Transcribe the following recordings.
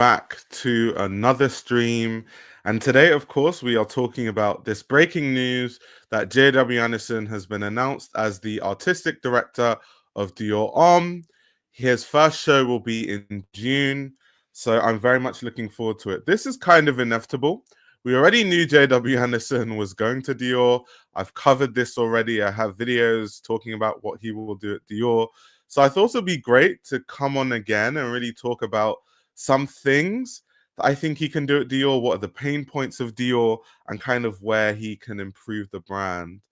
back to another stream. And today, of course, we are talking about this breaking news that J.W. Anderson has been announced as the artistic director of Dior Homme. His first show will be in June. So I'm very much looking forward to it. This is kind of inevitable. We already knew J.W. Anderson was going to Dior. I've covered this already. I have videos talking about what he will do at Dior. So I thought it would be great to come on again and really talk about some things that I think he can do at Dior, what are the pain points of Dior, and kind of where he can improve the brand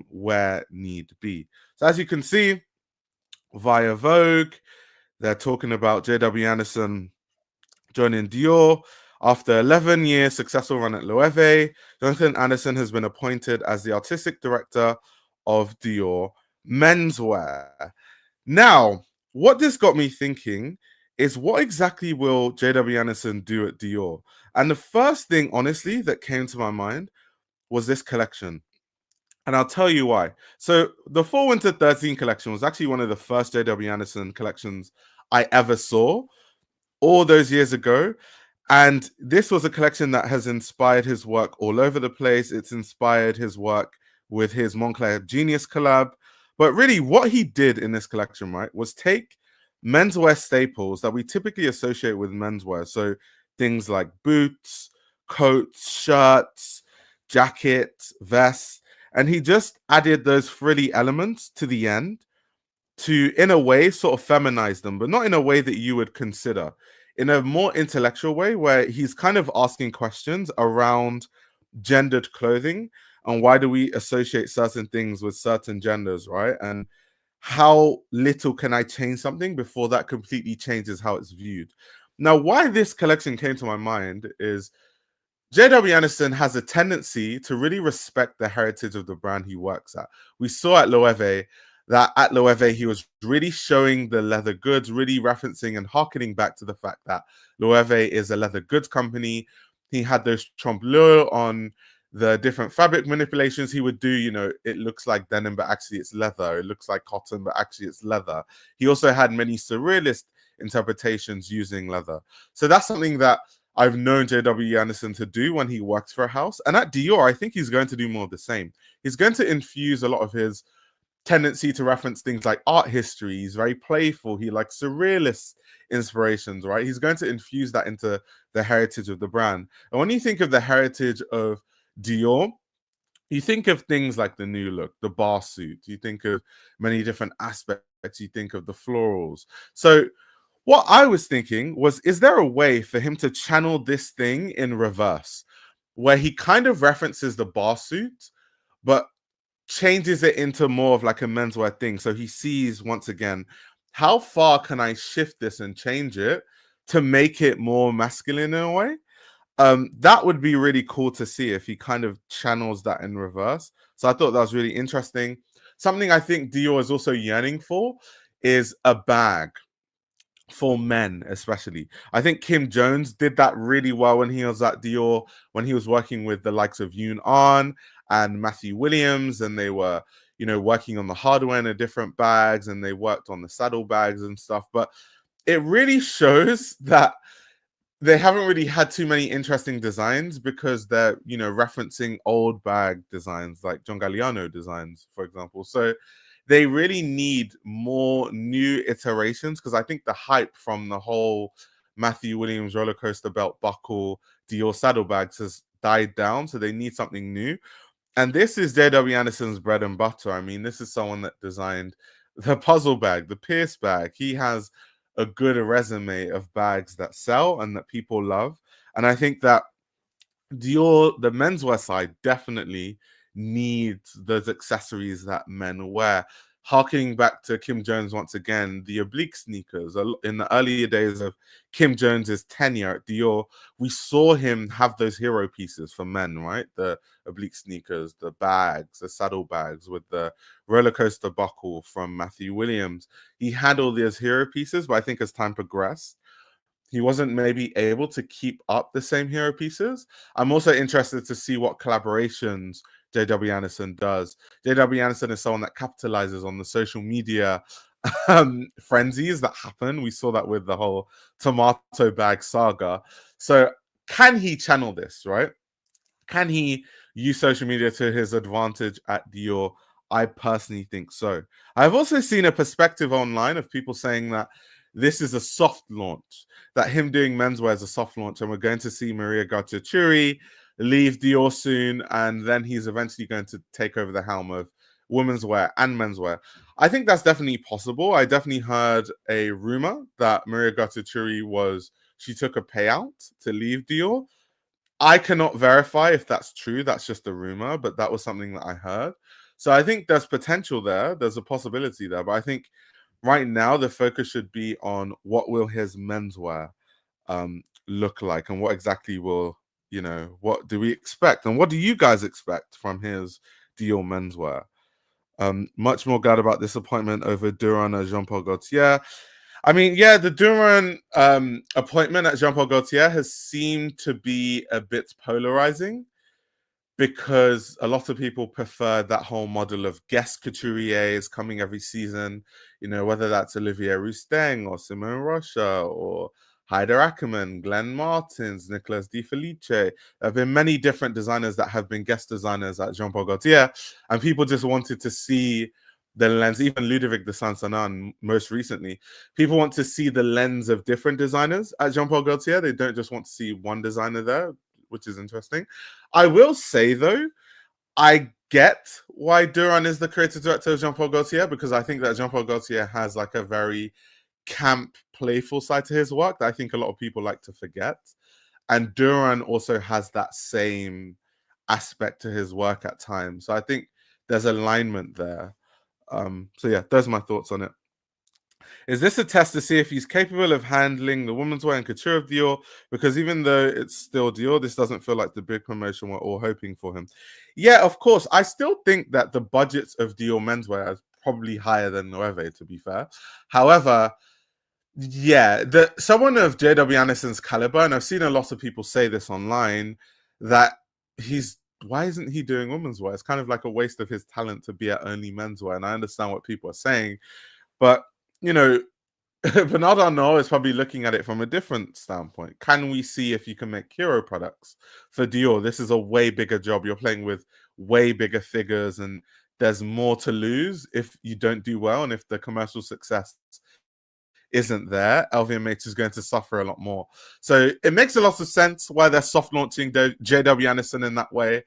where need be. So as you can see, via Vogue, they're talking about J.W. Anderson joining Dior. After 11 years successful run at Loewe, Jonathan Anderson has been appointed as the artistic director of Dior Menswear. Now, what this got me thinking is what exactly will J.W. Anderson do at Dior? And the first thing, honestly, that came to my mind was this collection. And I'll tell you why. So the Fall Winter 13 collection was actually one of the first J.W. Anderson collections I ever saw all those years ago. And this was a collection that has inspired his work all over the place. It's inspired his work with his Moncler Genius collab. But really, what he did in this collection, right, was take menswear staples that we typically associate with menswear. So things like boots, coats, shirts, jackets, vests. And he just added those frilly elements to the end to, in a way, sort of feminize them, but not in a way that you would consider. In a more intellectual way, where he's kind of asking questions around gendered clothing and why do we associate certain things with certain genders, right? And how little can I change something before that completely changes how it's viewed? Now, why this collection came to my mind is J.W. Anderson has a tendency to really respect the heritage of the brand he works at. We saw at Loewe that at Loewe, he was really showing the leather goods, really referencing and harkening back to the fact that Loewe is a leather goods company. He had those trompe-l'oeil on the different fabric manipulations he would do. You know, it looks like denim, but actually it's leather. It looks like cotton, but actually it's leather. He also had many surrealist interpretations using leather. So that's something that I've known J.W. Anderson to do when he works for a house. And at Dior, I think he's going to do more of the same. He's going to infuse a lot of his tendency to reference things like art history. He's very playful. He likes surrealist inspirations, right? He's going to infuse that into the heritage of the brand. And when you think of the heritage of Dior, you think of things like the new look, the bar suit. You think of many different aspects. You think of the florals. So what I was thinking was, is there a way for him to channel this thing in reverse, where he kind of references the bar suit, but changes it into more of like a menswear thing? So he sees, once again, how far can I shift this and change it to make it more masculine in a way? That would be really cool to see if he kind of channels that in reverse. So I thought that was really interesting. Something I think Dior is also yearning for is a bag for men, especially. I think Kim Jones did that really well when he was at Dior, when he was working with the likes of Yoon Ahn and Matthew Williams, and they were, you know, working on the hardware in the different bags, and they worked on the saddle bags and stuff. But it really shows that they haven't really had too many interesting designs because they're, you know, referencing old bag designs like John Galliano designs, for example. So they really need more new iterations, because I think the hype from the whole Matthew Williams roller coaster belt buckle Dior saddlebags has died down. So they need something new. And this is J.W. Anderson's bread and butter. I mean, this is someone that designed the puzzle bag, the Pierce bag. He has a good resume of bags that sell and that people love. And I think that Dior, the menswear side, definitely needs those accessories that men wear. Harkening back to Kim Jones once again, the oblique sneakers. In the earlier days of Kim Jones's tenure at Dior, we saw him have those hero pieces for men, right? The oblique sneakers, the bags, the saddle bags with the roller coaster buckle from Matthew Williams. He had all these hero pieces, but I think as time progressed, he wasn't maybe able to keep up the same hero pieces. I'm also interested to see what collaborations J.W. Anderson does. J.W. Anderson is someone that capitalizes on the social media frenzies that happen. We saw that with the whole tomato bag saga. So can he channel this, right? Can he use social media to his advantage at Dior? I personally think so. I've also seen a perspective online of people saying that this is a soft launch, that him doing menswear is a soft launch, and we're going to see Maria Gacciaturi leave Dior soon, and then he's eventually going to take over the helm of women's wear and menswear. I think that's definitely possible. I definitely heard a rumor that Maria Gacciaturi she took a payout to leave Dior. I cannot verify if that's true. That's just a rumor, but that was something that I heard. So I think there's potential there. There's a possibility there. But I think right now the focus should be on what will his menswear look like, and what exactly will, what do we expect, and what do you guys expect from his Dior menswear? Much more glad about this appointment over Duran and Jean-Paul Gaultier. I mean, yeah, the Duran appointment at Jean-Paul Gaultier has seemed to be a bit polarizing, because a lot of people prefer that whole model of guest couturiers coming every season, whether that's Olivier Rousteing or Simone Rocha or Heider Ackermann, Glenn Martins, Nicolas Di Felice. There have been many different designers that have been guest designers at Jean-Paul Gaultier, and people just wanted to see the lens. Even Ludovic de Saint-Saëns, most recently, people want to see the lens of different designers at Jean-Paul Gaultier. They don't just want to see one designer there, which is interesting. I will say, though, I get why Duran is the creative director of Jean-Paul Gaultier, because I think that Jean-Paul Gaultier has like a very camp, playful side to his work that I think a lot of people like to forget. And Duran also has that same aspect to his work at times. So I think there's alignment there. So yeah, those are my thoughts on it. Is this a test to see if he's capable of handling the women's wear and couture of Dior? Because even though it's still Dior, this doesn't feel like the big promotion we're all hoping for him. Yeah, of course. I still think that the budgets of Dior menswear is probably higher than Loewe, to be fair. However, yeah, someone of JW Anderson's caliber, and I've seen a lot of people say this online, that why isn't he doing women's wear? It's kind of like a waste of his talent to be at only menswear. And I understand what people are saying, but Bernard Arnault is probably looking at it from a different standpoint. Can we see if you can make hero products for Dior? This is a way bigger job. You're playing with way bigger figures, and there's more to lose if you don't do well. And if the commercial success isn't there, LVMH is going to suffer a lot more. So it makes a lot of sense why they're soft launching JW Anderson in that way.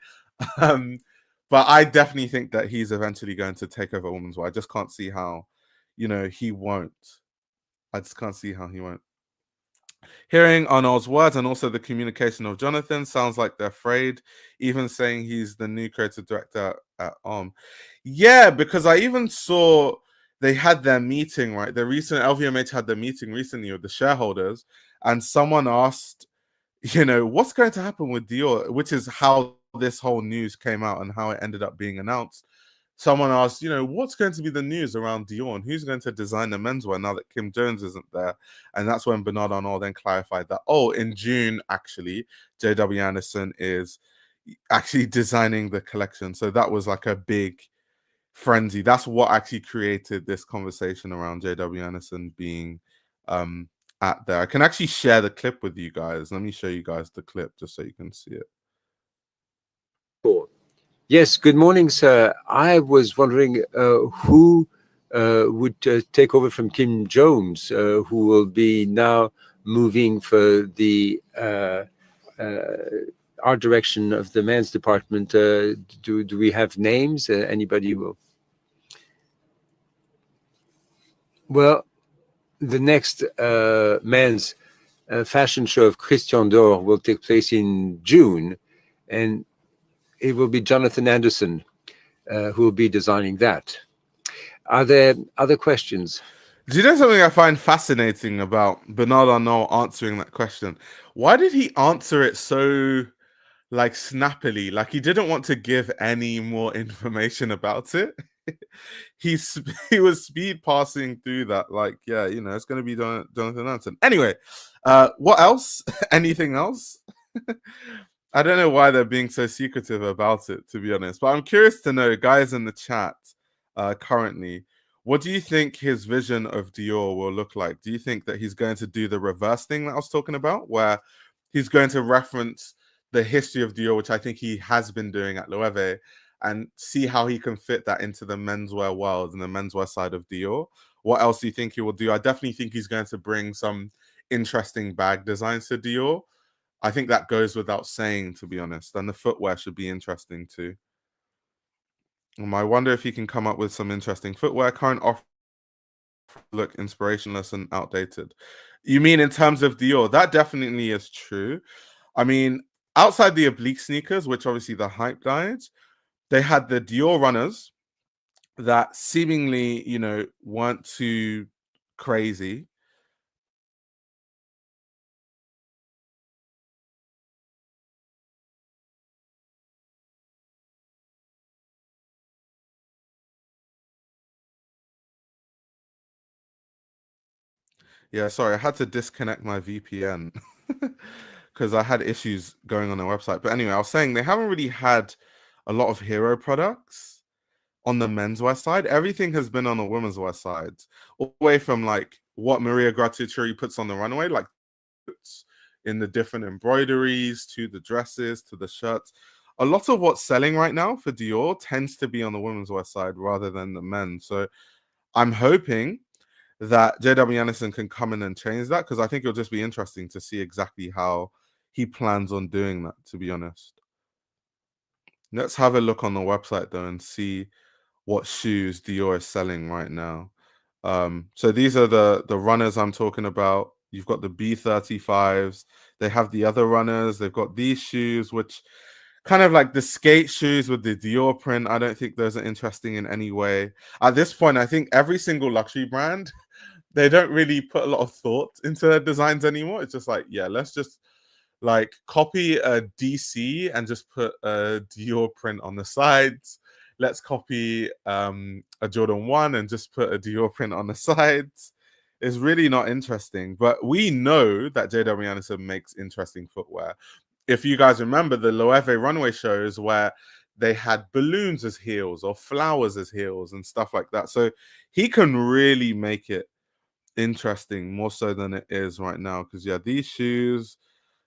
But I definitely think that he's eventually going to take over women's wear. I just can't see how, he won't. I just can't see how he won't. Hearing Arnault's words and also the communication of Jonathan sounds like they're afraid, even saying he's the new creative director at Homme. Yeah, because I even saw they had their meeting, right? The recent LVMH had their meeting recently with the shareholders, and someone asked, what's going to happen with Dior, which is how this whole news came out and how it ended up being announced. Someone asked, what's going to be the news around Dior and who's going to design the menswear now that Kim Jones isn't there? And that's when Bernard Arnault then clarified that, in June, actually, JW Anderson is actually designing the collection. So that was like a big frenzy. That's what actually created this conversation around JW Anderson being at there. I can actually share the clip with you guys. Let me show you guys the clip just so you can see it. Yes, good morning, sir. I was wondering who would take over from Kim Jones, who will be now moving for the art direction of the men's department. Do we have names? Anybody will? Well, the next men's fashion show of Christian Dior will take place in June, and it will be Jonathan Anderson who will be designing that. Are there other questions? Do you know something I find fascinating about Bernard Arnault answering that question? Why did he answer it so snappily? Like he didn't want to give any more information about it. he was speed passing through that. It's going to be Jonathan Anderson. Anyway, what else? Anything else? I don't know why they're being so secretive about it, to be honest. But I'm curious to know, guys in the chat currently, What do you think his vision of Dior will look like? Do you think that he's going to do the reverse thing that I was talking about, where he's going to reference the history of Dior, which I think he has been doing at Loewe, and see how he can fit that into the menswear world and the menswear side of Dior? What else do you think he will do? I definitely think he's going to bring some interesting bag designs to Dior. I think that goes without saying, to be honest. And the footwear should be interesting too. I wonder if he can come up with some interesting footwear. Current offer look inspirationless and outdated. You mean in terms of Dior? That definitely is true. I mean, outside the oblique sneakers, which obviously the hype died, they had the Dior runners that seemingly, weren't too crazy. Yeah, sorry, I had to disconnect my VPN because I had issues going on their website. But anyway, I was saying they haven't really had a lot of hero products on the menswear side. Everything has been on the women's wear side, all the way from like what Maria Grattucci puts on the runway, like in the different embroideries to the dresses to the shirts. A lot of what's selling right now for Dior tends to be on the women's wear side rather than the men. So I'm hoping that JW Anderson can come in and change that, because I think it'll just be interesting to see exactly how he plans on doing that, to be honest. Let's have a look on the website though and see what shoes Dior is selling right now. So these are the runners I'm talking about. You've got the B35s. They have the other runners. They've got these shoes, which kind of like the skate shoes with the Dior print. I don't think those are interesting in any way. At this point, I think every single luxury brand, they don't really put a lot of thought into their designs anymore. It's just like, yeah, let's just like copy a DC and just put a Dior print on the sides. Let's copy a Jordan 1 and just put a Dior print on the sides. It's really not interesting. But we know that JW Anderson makes interesting footwear. If you guys remember the Loewe runway shows where they had balloons as heels or flowers as heels and stuff like that. So he can really make it interesting, more so than it is right now. Because yeah, these shoes,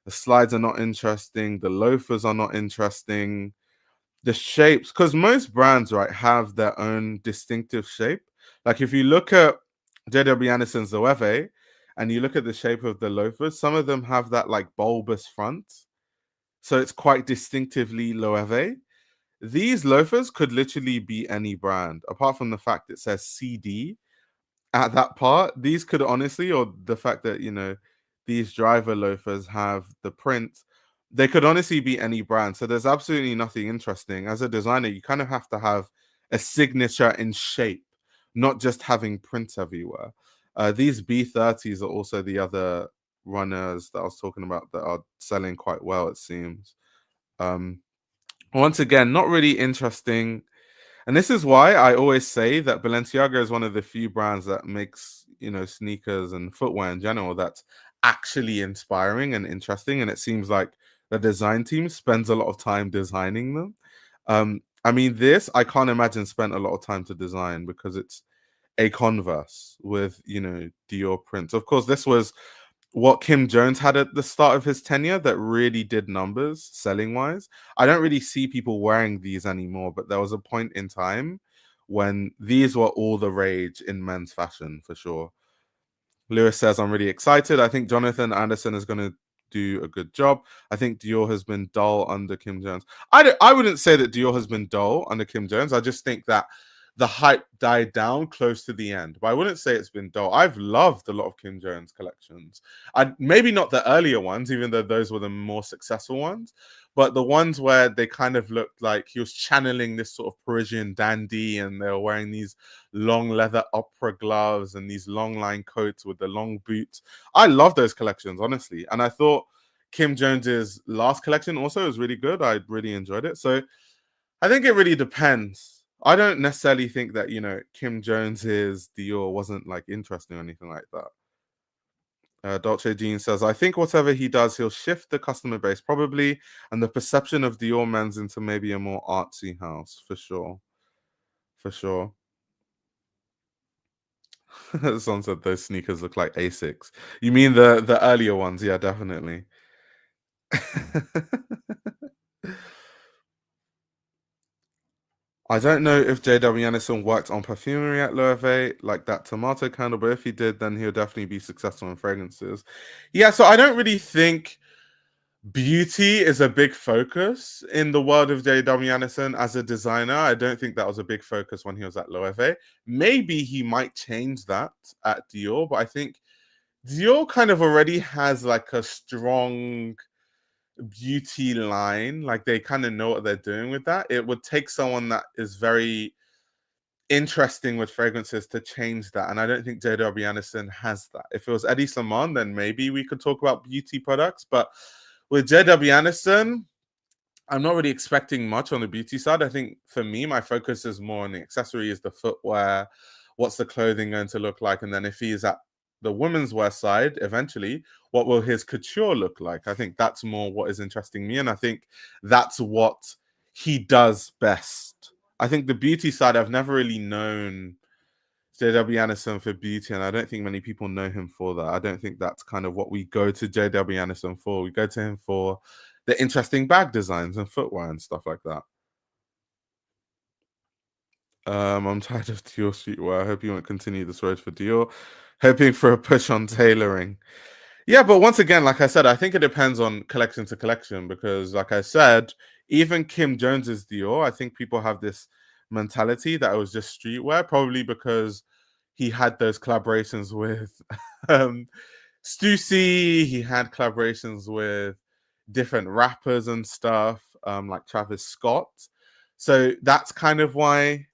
the slides are not interesting. The loafers are not interesting. The shapes, because most brands, right, have their own distinctive shape. Like if you look at JW Anderson's Loewe and you look at the shape of the loafers, some of them have that like bulbous front. So it's quite distinctively Loewe. These loafers could literally be any brand, apart from the fact it says CD at that part. These could honestly, or the fact that these driver loafers have the print, they could honestly be any brand. So there's absolutely nothing interesting. As a designer, you kind of have to have a signature in shape, not just having prints everywhere. These B30s are also the other runners that I was talking about that are selling quite well, it seems. Um, Once again, not really interesting. And this is why I always say that Balenciaga is one of the few brands that makes, sneakers and footwear in general that's actually inspiring and interesting. And it seems like the design team spends a lot of time designing them. I mean, this I can't imagine spent a lot of time to design, because it's a Converse with, Dior prints. Of course, this was what Kim Jones had at the start of his tenure that really did numbers selling wise. I don't really see people wearing these anymore, but there was a point in time when these were all the rage in men's fashion for sure. Lewis says, I'm really excited. I think Jonathan Anderson is going to do a good job. I think Dior has been dull under Kim Jones. I wouldn't say that Dior has been dull under Kim Jones. I just think that the hype died down close to the end. But I wouldn't say it's been dull. I've loved a lot of Kim Jones collections. Maybe not the earlier ones, even though those were the more successful ones, but the ones where they kind of looked like he was channeling this sort of Parisian dandy, and they were wearing these long leather opera gloves and these long line coats with the long boots. I love those collections, honestly. And I thought Kim Jones's last collection also was really good. I really enjoyed it. So I think it really depends. I don't necessarily think that, Kim Jones's Dior wasn't like interesting or anything like that. Dolce Jean says, I think whatever he does, he'll shift the customer base probably, and the perception of Dior Men's into maybe a more artsy house, for sure. For sure. Someone said those sneakers look like Asics. You mean the earlier ones? Yeah, definitely. I don't know if JW Anderson worked on perfumery at Loewe, like that tomato candle, but if he did, then he'll definitely be successful in fragrances. Yeah, so I don't really think beauty is a big focus in the world of JW Anderson as a designer. I don't think that was a big focus when he was at Loewe. Maybe he might change that at Dior, but I think Dior kind of already has like a strong beauty line. Like they kind of know what they're doing with that. It would take someone that is very interesting with fragrances to change that. And I don't think JW Anderson has that. If it was Eddie Saman, then maybe we could talk about beauty products. But with JW Anderson, I'm not really expecting much on the beauty side. I think for me, my focus is more on the accessories, the footwear, what's the clothing going to look like? And then if he's at the women's wear side, eventually, what will his couture look like? I think that's more what is interesting me. And I think that's what he does best. I think the beauty side, I've never really known JW Anderson for beauty, and I don't think many people know him for that. I don't think that's kind of what we go to JW Anderson for. We go to him for the interesting bag designs and footwear and stuff like that. I'm tired of Dior streetwear. I hope you won't continue this road for Dior. Hoping for a push on tailoring. Yeah, but once again, like I said, I think it depends on collection to collection because, like I said, even Kim Jones's Dior, I think people have this mentality that it was just streetwear, probably because he had those collaborations with um, Stussy. He had collaborations with different rappers and stuff, like Travis Scott. So that's kind of why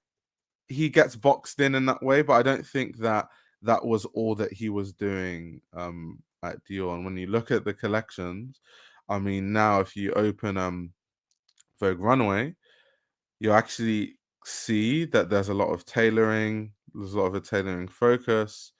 he gets boxed in that way. But I don't think that that was all that he was doing at Dior. And when you look at the collections, I mean, now if you open Vogue Runway, you actually see that there's a lot of tailoring. There's a lot of a tailoring focus.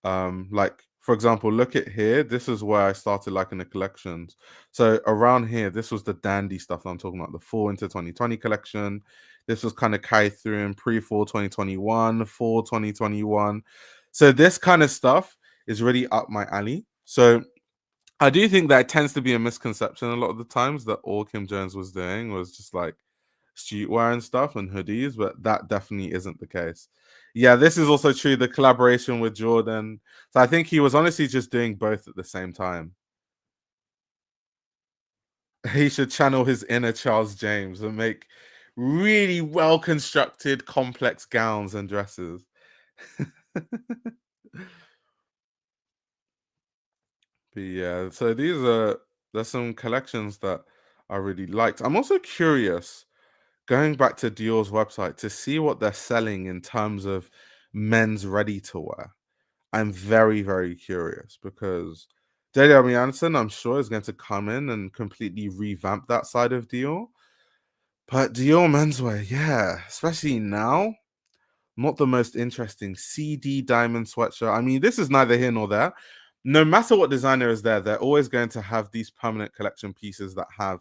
Like for example, look at here. This is where I started liking the collections. So around here, this was the dandy stuff that I'm talking about. The fall into 2020 collection. This was kind of carried through in pre-fall 2021, fall 2021. So this kind of stuff is really up my alley. So I do think that it tends to be a misconception a lot of the times that all Kim Jones was doing was just like streetwear and stuff and hoodies, but that definitely isn't the case. Yeah, this is also true. The collaboration with Jordan. So I think he was honestly just doing both at the same time. He should channel his inner Charles James and make really well constructed, complex gowns and dresses. But yeah, so there's some collections that I really liked. I'm also curious going back to Dior's website to see what they're selling in terms of men's ready to wear. I'm very, very curious because JW Anderson, I'm sure, is going to come in and completely revamp that side of Dior. But Dior menswear, yeah, especially now, not the most interesting. CD diamond sweatshirt. I mean, this is neither here nor there. No matter what designer is there, they're always going to have these permanent collection pieces that have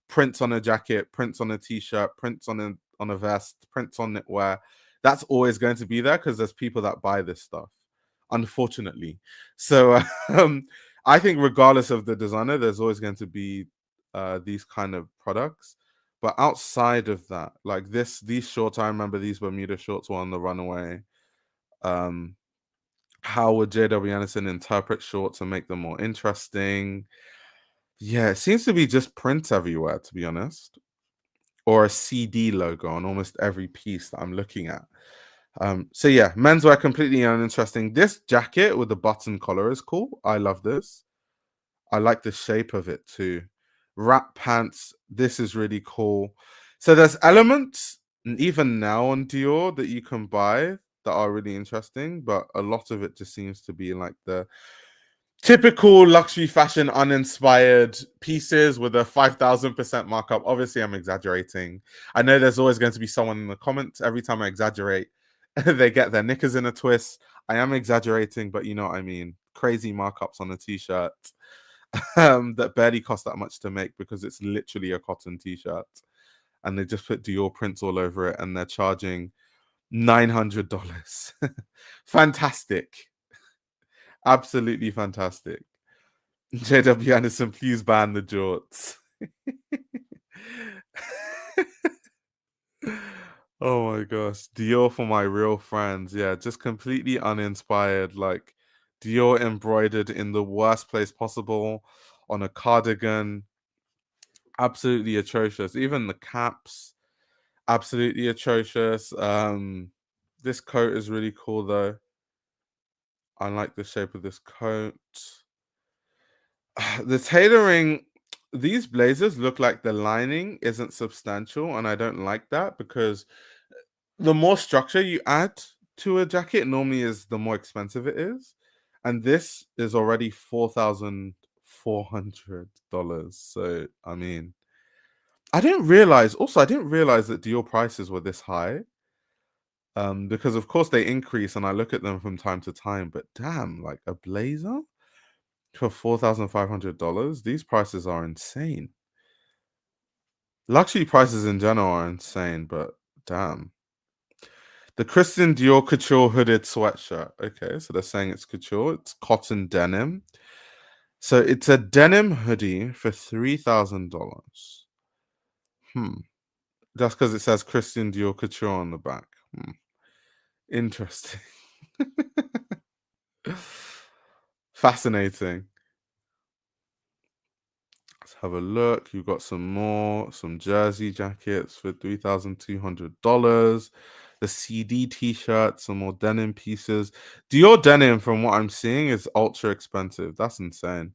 prints on a jacket, prints on a t-shirt, prints on a vest, prints on knitwear. That's always going to be there because there's people that buy this stuff, unfortunately. So I think regardless of the designer, there's always going to be these kind of products. But outside of that, like these shorts, I remember these Bermuda shorts were on the runaway. Um, how would JW Anderson interpret shorts and make them more interesting? Yeah, it seems to be just print everywhere, to be honest, or a CD logo on almost every piece that I'm looking at. So yeah, menswear completely uninteresting. This jacket with the button collar is cool. I love this. I like the shape of it too. Wrap pants. This is really cool. So there's elements, and even now on Dior that you can buy that are really interesting, but a lot of it just seems to be like the typical luxury fashion uninspired pieces with a 5,000% markup. Obviously, I'm exaggerating. I know there's always going to be someone in the comments. Every time I exaggerate, they get their knickers in a twist. I am exaggerating, but you know what I mean. Crazy markups on a t-shirt that barely cost that much to make because it's literally a cotton t-shirt. And they just put Dior prints all over it and they're charging $900. Fantastic. Absolutely fantastic. JW Anderson, please ban the jorts. Oh my gosh. Dior for my real friends. Yeah, just completely uninspired. Like Dior embroidered in the worst place possible on a cardigan. Absolutely atrocious. Even the caps, absolutely atrocious. This coat is really cool though. I like the shape of this coat. The tailoring, these blazers look like the lining isn't substantial, and I don't like that because the more structure you add to a jacket normally is the more expensive it is. And this is already $4,400. So I mean, I didn't realize that Dior prices were this high. Because of course they increase and I look at them from time to time, but damn, like a blazer for $4,500, these prices are insane. Luxury prices in general are insane, but damn. The Christian Dior couture hooded sweatshirt. Okay, so they're saying it's couture. It's cotton denim. So it's a denim hoodie for $3,000. That's because it says Christian Dior couture on the back. Interesting. Fascinating. Let's have a look. You've got some jersey jackets for $3,200. The CD t-shirt, some more denim pieces. Dior denim, from what I'm seeing, is ultra expensive. That's insane.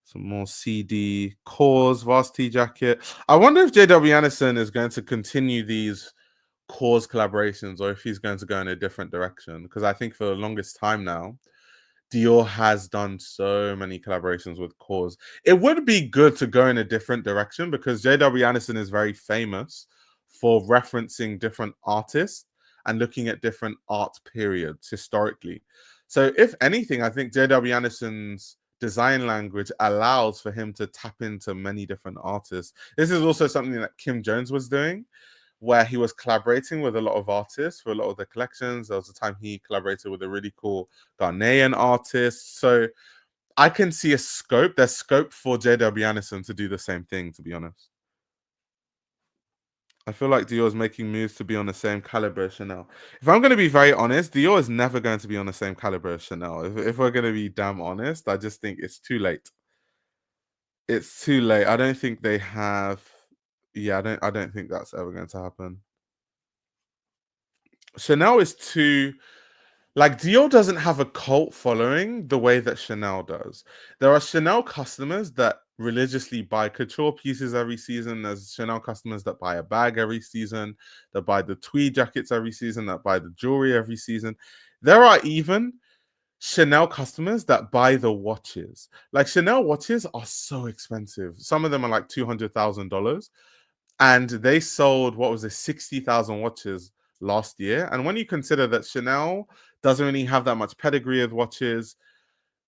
Some more CD Cause varsity jacket. I wonder if JW Anderson is going to continue these Cause collaborations or if he's going to go in a different direction. Because I think for the longest time now, Dior has done so many collaborations with Cause. It would be good to go in a different direction because JW Anderson is very famous for referencing different artists and looking at different art periods historically. So, if anything, I think JW Anderson's design language allows for him to tap into many different artists. This is also something that Kim Jones was doing where he was collaborating with a lot of artists for a lot of the collections. There was a time he collaborated with a really cool Ghanaian artist. So I can see there's scope for JW Anderson to do the same thing, to be honest. I feel like Dior is making moves to be on the same caliber as Chanel. If I'm going to be very honest, Dior is never going to be on the same caliber as Chanel. If we're going to be damn honest, I just think it's too late. It's too late. I don't think they have. Yeah, I don't think that's ever going to happen. Chanel is too like Dior doesn't have a cult following the way that Chanel does. There are Chanel customers that religiously buy couture pieces every season. There's Chanel customers that buy a bag every season, that buy the tweed jackets every season, that buy the jewelry every season. There are even Chanel customers that buy the watches. Like Chanel watches are so expensive. Some of them are like $200,000. And they sold, what was it, 60,000 watches last year. And when you consider that Chanel doesn't really have that much pedigree of watches,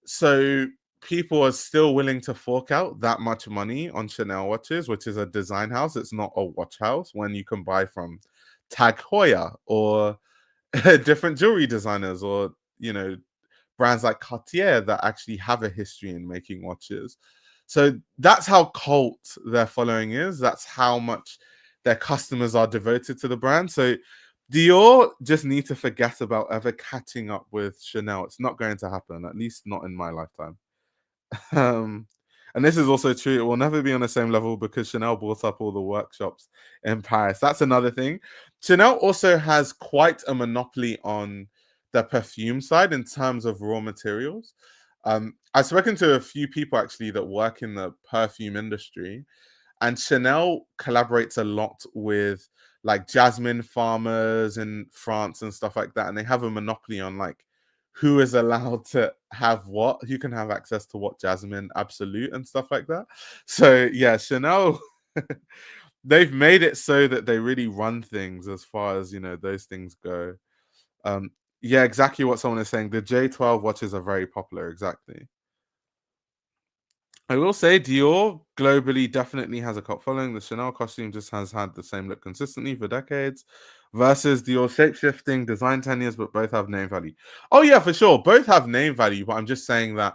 so people are still willing to fork out that much money on Chanel watches, which is a design house. It's not a watch house when you can buy from Tag Heuer or different jewelry designers or, brands like Cartier that actually have a history in making watches. So that's how cult their following is. That's how much their customers are devoted to the brand. So Dior just need to forget about ever catching up with Chanel. It's not going to happen, at least not in my lifetime. Um, and this is also true. It will never be on the same level because Chanel bought up all the workshops in Paris. That's another thing. Chanel also has quite a monopoly on the perfume side in terms of raw materials. I've spoken to a few people actually that work in the perfume industry, and Chanel collaborates a lot with like jasmine farmers in France and stuff like that. And they have a monopoly on like who is allowed to have what, who can have access to what jasmine absolute and stuff like that. So yeah, Chanel, they've made it so that they really run things as far as, those things go. Yeah, exactly what someone is saying. The J12 watches are very popular. Exactly. I will say Dior globally definitely has a cult following. The Chanel costume just has had the same look consistently for decades. versus Dior shape-shifting, design 10 years, but both have name value. Oh yeah, for sure. Both have name value, but I'm just saying that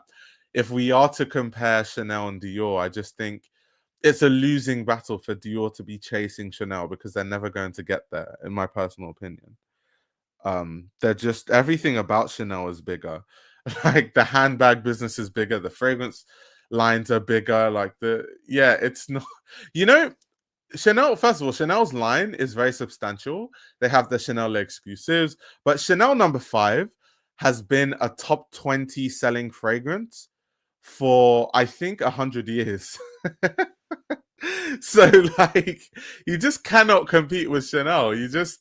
if we are to compare Chanel and Dior, I just think it's a losing battle for Dior to be chasing Chanel because they're never going to get there, in my personal opinion. They're just everything about Chanel is bigger. Like the handbag business is bigger, the fragrance lines are bigger. Like it's not, you know, Chanel, first of all, Chanel's line is very substantial. They have the Chanel exclusives, but Chanel number 5 has been a top 20 selling fragrance for I think 100 years. So like you just cannot compete with Chanel. You just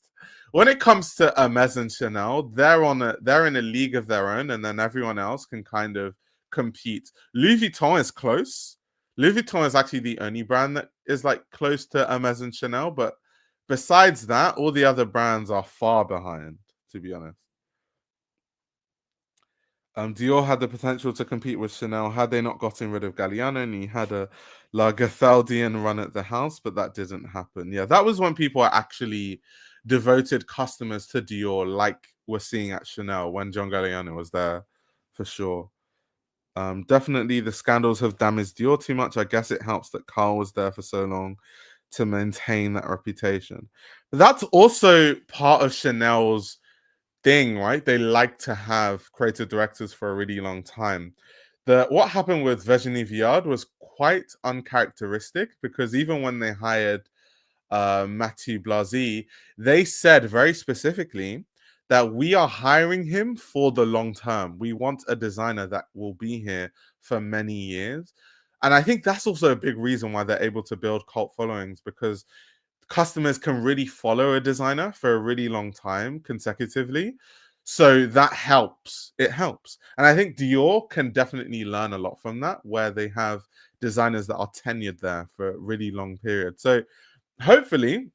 when it comes to Hermes and Chanel, they're in a league of their own, and then everyone else can kind of compete. Louis Vuitton is close. Louis Vuitton is actually the only brand that is like close to Hermes and Chanel, but besides that, all the other brands are far behind, to be honest. Dior had the potential to compete with Chanel had they not gotten rid of Galliano, and he had a La Lagerfeldian run at the house, but that didn't happen. Yeah, that was when people are actually devoted customers to Dior, like we're seeing at Chanel when John Galliano was there, for sure. Definitely, the scandals have damaged Dior too much. I guess it helps that Carl was there for so long to maintain that reputation. But that's also part of Chanel's thing, right? They like to have creative directors for a really long time. What happened with Virginie Viard was quite uncharacteristic because even when they hired Mathieu Blasi, they said very specifically that we are hiring him for the long term. We want a designer that will be here for many years. And I think that's also a big reason why they're able to build cult followings because customers can really follow a designer for a really long time consecutively. So that helps. It helps. And I think Dior can definitely learn a lot from that, where they have designers that are tenured there for a really long period. So hopefully,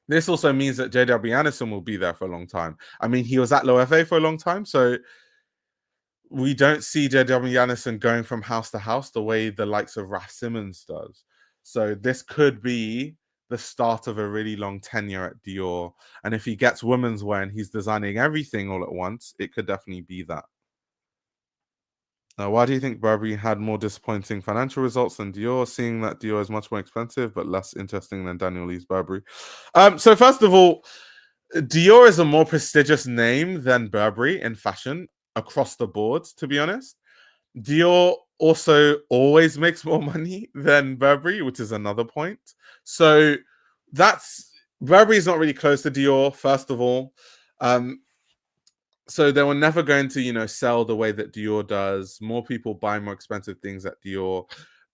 this also means that JW Anderson will be there for a long time. I mean, he was at Loewe for a long time, so we don't see JW Anderson going from house to house the way the likes of Raf Simons does. So this could be the start of a really long tenure at Dior. And if he gets women's wear and he's designing everything all at once, it could definitely be that. Why do you think Burberry had more disappointing financial results than Dior, seeing that Dior is much more expensive but less interesting than Daniel Lee's Burberry? So first of all, Dior is a more prestigious name than Burberry in fashion across the board, to be honest. Dior also always makes more money than Burberry, which is another point. So that's Burberry is not really close to Dior, first of all. So they were never going to, sell the way that Dior does. More people buy more expensive things at Dior.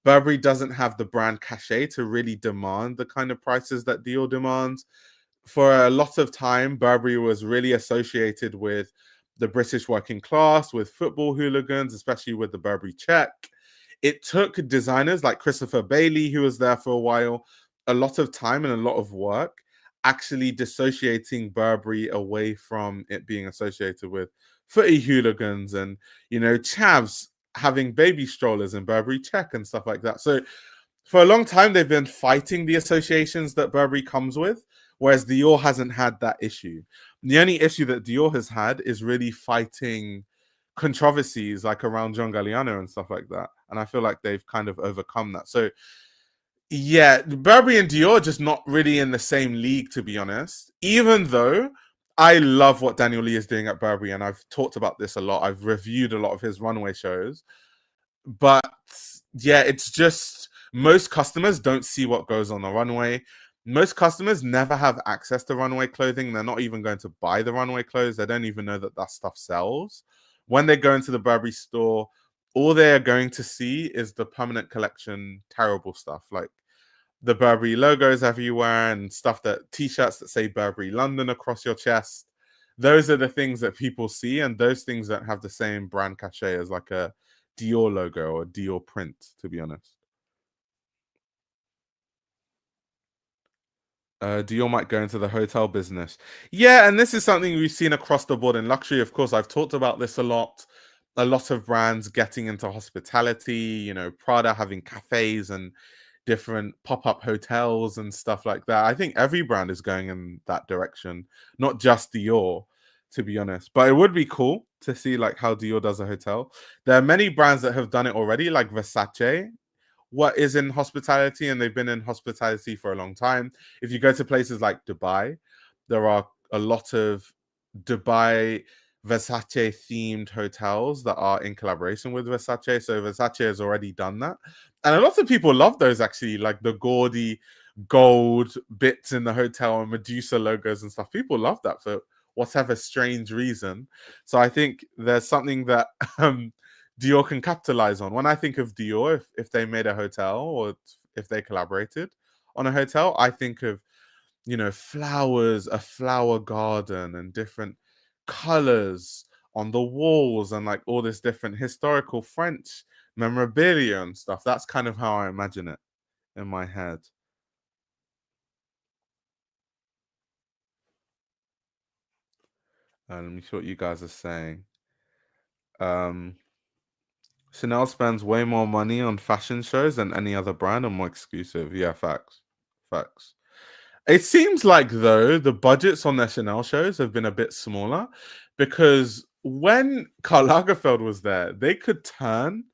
Burberry doesn't have the brand cachet to really demand the kind of prices that Dior demands. For a lot of time, Burberry was really associated with the British working class, with football hooligans, especially with the Burberry check. It took designers like Christopher Bailey, who was there for a while, a lot of time and a lot of work actually dissociating Burberry away from it being associated with footy hooligans and, chavs having baby strollers and Burberry check and stuff like that. So for a long time, they've been fighting the associations that Burberry comes with, whereas Dior hasn't had that issue. The only issue that Dior has had is really fighting controversies like around John Galliano and stuff like that. And I feel like they've kind of overcome that. So yeah, Burberry and Dior are just not really in the same league, to be honest. Even though I love what Daniel Lee is doing at Burberry, and I've talked about this a lot. I've reviewed a lot of his runway shows. But yeah, it's just most customers don't see what goes on the runway. Most customers never have access to runway clothing. They're not even going to buy the runway clothes. They don't even know that that stuff sells. When they go into the Burberry store, all they're going to see is the permanent collection terrible stuff, like the Burberry logos everywhere and stuff t-shirts that say Burberry London across your chest. Those are the things that people see, and those things don't have the same brand cachet as like a Dior logo or Dior print, to be honest. Dior might go into the hotel business. Yeah, and this is something we've seen across the board in luxury. Of course, I've talked about this a lot. A lot of brands getting into hospitality, Prada having cafes and different pop-up hotels and stuff like that. I think every brand is going in that direction, not just Dior, to be honest. But it would be cool to see like how Dior does a hotel. There are many brands that have done it already, like Versace, what is in hospitality, and they've been in hospitality for a long time. If you go to places like Dubai, there are a lot of Dubai Versace themed hotels that are in collaboration with Versace. So Versace has already done that. And a lot of people love those actually, like the gaudy gold bits in the hotel and Medusa logos and stuff. People love that for whatever strange reason. So I think there's something that Dior can capitalize on. When I think of Dior, if they made a hotel or if they collaborated on a hotel, I think of, you know, flowers, a flower garden, and different colors on the walls, and like all this different historical French memorabilia and stuff. That's kind of how I imagine it in my head. Let me see what you guys are saying. Um, Chanel spends way more money on fashion shows than any other brand and more exclusive. Yeah, facts. Facts. It seems like, though, the budgets on their Chanel shows have been a bit smaller because when Karl Lagerfeld was there, they could turn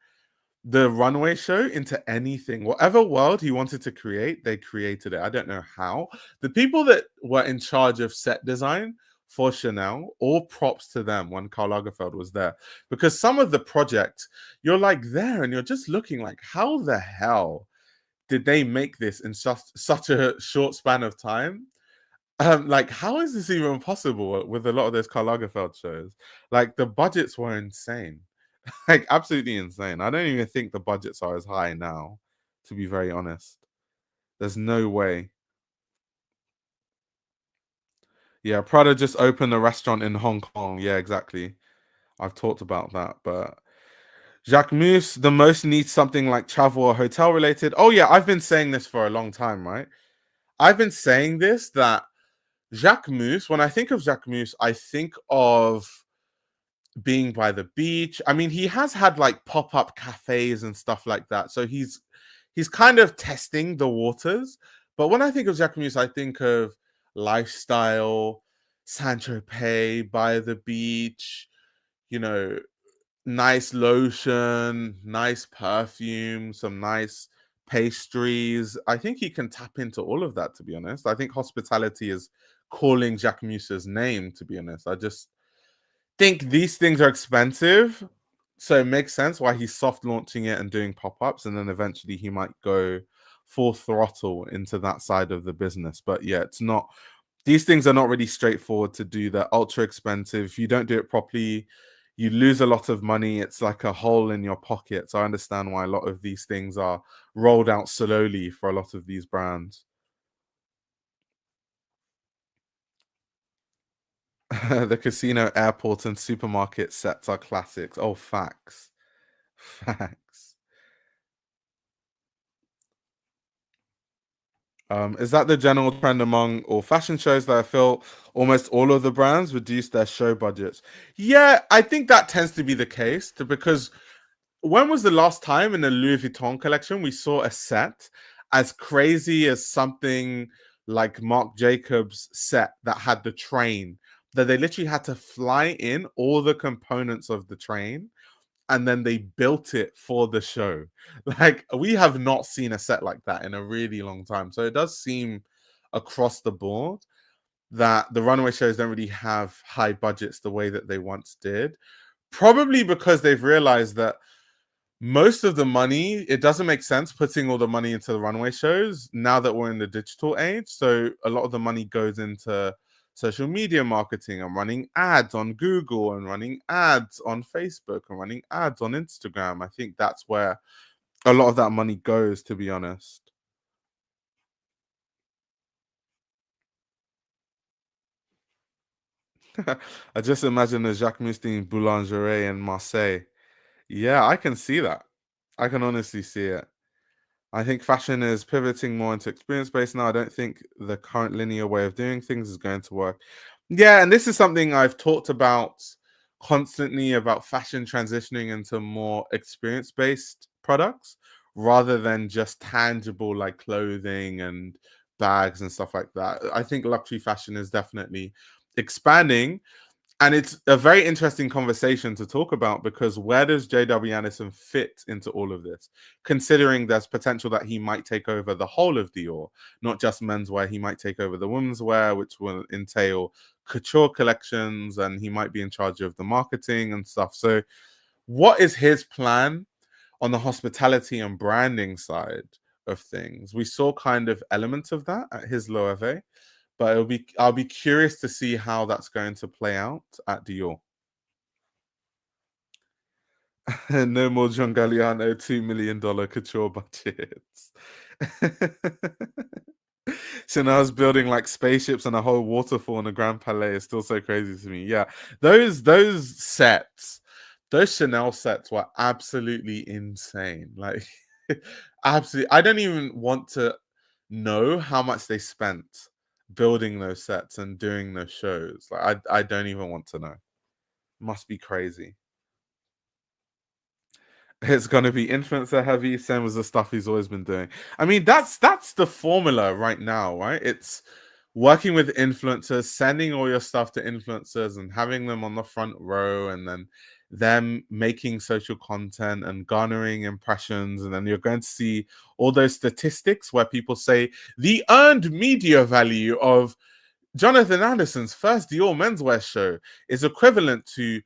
the runway show into anything. Whatever world he wanted to create, they created it. I don't know how. The people that were in charge of set design for Chanel, all props to them when Karl Lagerfeld was there. Because some of the projects, you're like there and you're just looking like, how the hell did they make this in such a short span of time? Like, how is this even possible with a lot of those Karl Lagerfeld shows? Like, the budgets were insane. Like, absolutely insane. I don't even think the budgets are as high now, to be very honest. There's no way. Yeah, Prada just opened a restaurant in Hong Kong. Yeah, exactly. I've talked about that, but Jacquemus the most needs something like travel or hotel related. Oh yeah, I've been saying this for a long time, right? I've been saying this that Jacquemus, when I think of Jacquemus, I think of being by the beach. I mean, he has had like pop-up cafes and stuff like that. So he's kind of testing the waters. But when I think of Jacquemus, I think of lifestyle, Saint-Tropez, by the beach, you know, nice lotion, nice perfume, some nice pastries. I think he can tap into all of that, to be honest. I think hospitality is calling Jacquemus's name, to be honest. I just think these things are expensive. So it makes sense why he's soft launching it and doing pop-ups, and then eventually he might go full throttle into that side of the business. But yeah, it's not, these things are not really straightforward to do. They're ultra expensive. If you don't do it properly, you lose a lot of money. It's like a hole in your pocket. So I understand why a lot of these things are rolled out slowly for a lot of these brands. The casino, airport, and supermarket sets are classics. Oh, facts. Facts. Is that the general trend among all fashion shows that I feel almost all of the brands reduce their show budgets? Yeah, I think that tends to be the case because when was the last time in a Louis Vuitton collection we saw a set as crazy as something like Marc Jacobs' set that had the train, that they literally had to fly in all the components of the train and then they built it for the show. Like, we have not seen a set like that in a really long time. So it does seem across the board that the runway shows don't really have high budgets the way that they once did. Probably because they've realized that most of the money, it doesn't make sense putting all the money into the runway shows now that we're in the digital age. So a lot of the money goes into social media marketing and running ads on Google and running ads on Facebook and running ads on Instagram. I think that's where a lot of that money goes, to be honest. I just imagine the Jacques Mustine Boulangerie in Marseille. Yeah, I can see that. I can honestly see it. I think fashion is pivoting more into experience based now. I don't think the current linear way of doing things is going to work. Yeah, and this is something I've talked about constantly about fashion transitioning into more experience based products rather than just tangible like clothing and bags and stuff like that. I think luxury fashion is definitely expanding, and it's a very interesting conversation to talk about, because where does JW Anderson fit into all of this? Considering there's potential that he might take over the whole of Dior, not just menswear, he might take over the women's wear, which will entail couture collections, and he might be in charge of the marketing and stuff. So what is his plan on the hospitality and branding side of things? We saw kind of elements of that at his Loewe, but I'll be curious to see how that's going to play out at Dior. No more John Galliano $2 million couture budgets. Chanel's building like spaceships and a whole waterfall in the Grand Palais is still so crazy to me. Yeah, those sets, those Chanel sets were absolutely insane. Like, absolutely, I don't even want to know how much they spent building those sets and doing those shows. Like, I don't even want to know. Must be crazy. It's going to be influencer heavy, same as the stuff he's always been doing. I mean, that's the formula right now, right? It's working with influencers, sending all your stuff to influencers and having them on the front row, and then them making social content and garnering impressions. And then you're going to see all those statistics where people say the earned media value of Jonathan Anderson's first Dior menswear show is equivalent to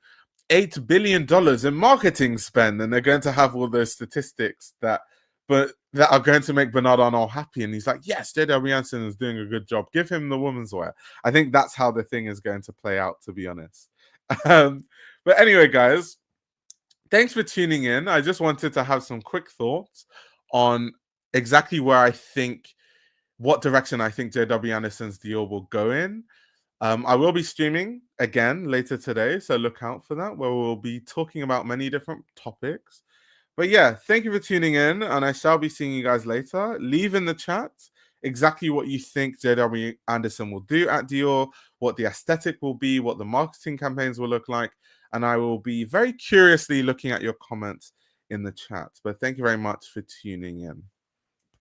$8 billion in marketing spend, and they're going to have all those statistics that are going to make Bernard Arnault happy. And he's like, yes, JW Anderson is doing a good job. Give him the women's wear. I think that's how the thing is going to play out, to be honest. But anyway, guys, thanks for tuning in. I just wanted to have some quick thoughts on exactly what direction I think JW Anderson's Dior will go in. I will be streaming again later today, so look out for that, where we'll be talking about many different topics. But yeah, thank you for tuning in, and I shall be seeing you guys later. Leave in the chat exactly what you think JW Anderson will do at Dior, what the aesthetic will be, what the marketing campaigns will look like, and I will be very curiously looking at your comments in the chat. But thank you very much for tuning in.